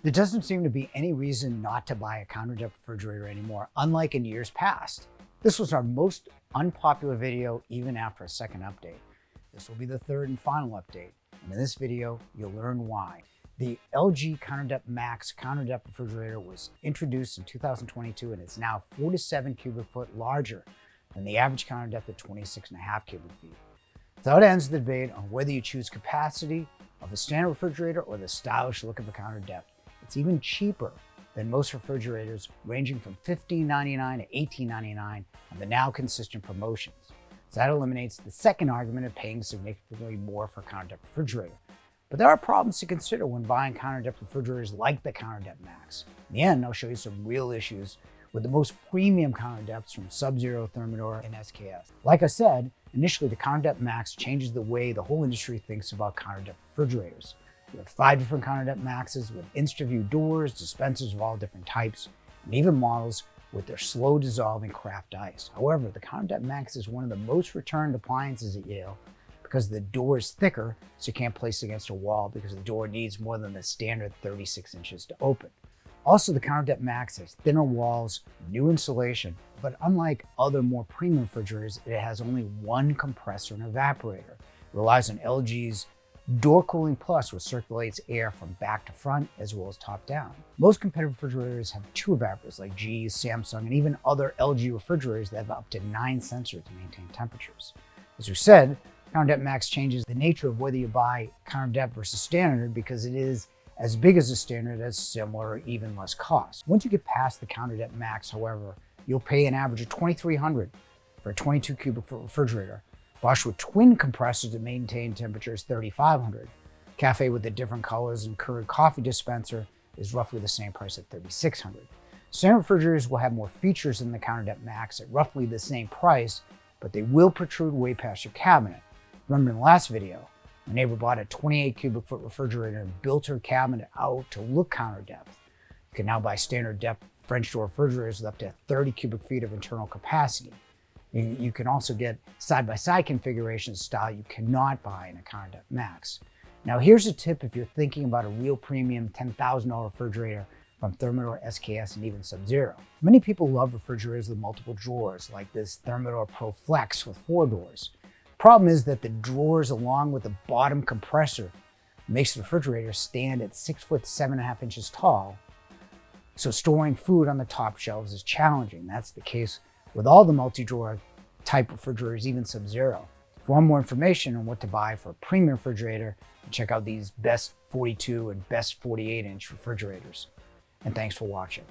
There doesn't seem to be any reason not to buy a counter depth refrigerator anymore, unlike in years past. This was our most unpopular video even after a second update. This will be the third and final update, and in this video, you'll learn why. The LG CounterDepth Max counter depth refrigerator was introduced in 2022 and it's now 4 to 7 cubic foot larger than the average counter depth of 26.5 cubic feet. So it ends the debate on whether you choose capacity of a standard refrigerator or the stylish look of a counter depth. It's even cheaper than most refrigerators, ranging from $15.99 to $18.99 on the now consistent promotions. So that eliminates the second argument of paying significantly more for a counter depth refrigerator. But there are problems to consider when buying counter depth refrigerators like the CounterDepth Max. In the end, I'll show you some real issues with the most premium counter depths from Sub-Zero, Thermador, and SKS. Like I said, initially the CounterDepth Max changes the way the whole industry thinks about counter depth refrigerators. We have 5 different CounterDepth Maxes with InstaView doors, dispensers of all different types, and even models with their slow dissolving craft ice. However, the CounterDepth Max is one of the most returned appliances at Yale because the door is thicker, so you can't place it against a wall because the door needs more than the standard 36 inches to open. Also, the CounterDepth Max has thinner walls, new insulation, but unlike other more premium refrigerators, it has only one compressor and evaporator. It relies on LG's Door Cooling Plus, which circulates air from back to front as well as top down. Most competitive refrigerators have 2 evaporators like GE, Samsung, and even other LG refrigerators that have up to 9 sensors to maintain temperatures. As we said, CounterDepth Max changes the nature of whether you buy counter depth versus standard because it is as big as a standard as similar or even less cost. Once you get past the CounterDepth Max, however, you'll pay an average of $2,300 for a 22 cubic foot refrigerator. Bosch with twin compressors to maintain temperatures $3,500. Cafe with the different colors and Keurig coffee dispenser is roughly the same price at $3,600. Standard refrigerators will have more features than the CounterDepth Max at roughly the same price, but they will protrude way past your cabinet. Remember in the last video, my neighbor bought a 28 cubic foot refrigerator and built her cabinet out to look counter depth. You can now buy standard depth French door refrigerators with up to 30 cubic feet of internal capacity. You can also get side-by-side configurations style you cannot buy in a CounterDepth Max. Now here's a tip if you're thinking about a real premium $10,000 refrigerator from Thermador, SKS, and even Sub-Zero. Many people love refrigerators with multiple drawers, like this Thermador Pro Flex with 4 doors. Problem is that the drawers along with the bottom compressor makes the refrigerator stand at 6 foot 7.5 inches tall. So storing food on the top shelves is challenging. That's the case with all the multi-drawer type refrigerators, even Sub-Zero. If you want more information on what to buy for a premium refrigerator, check out these best 42 and best 48 inch refrigerators. And thanks for watching.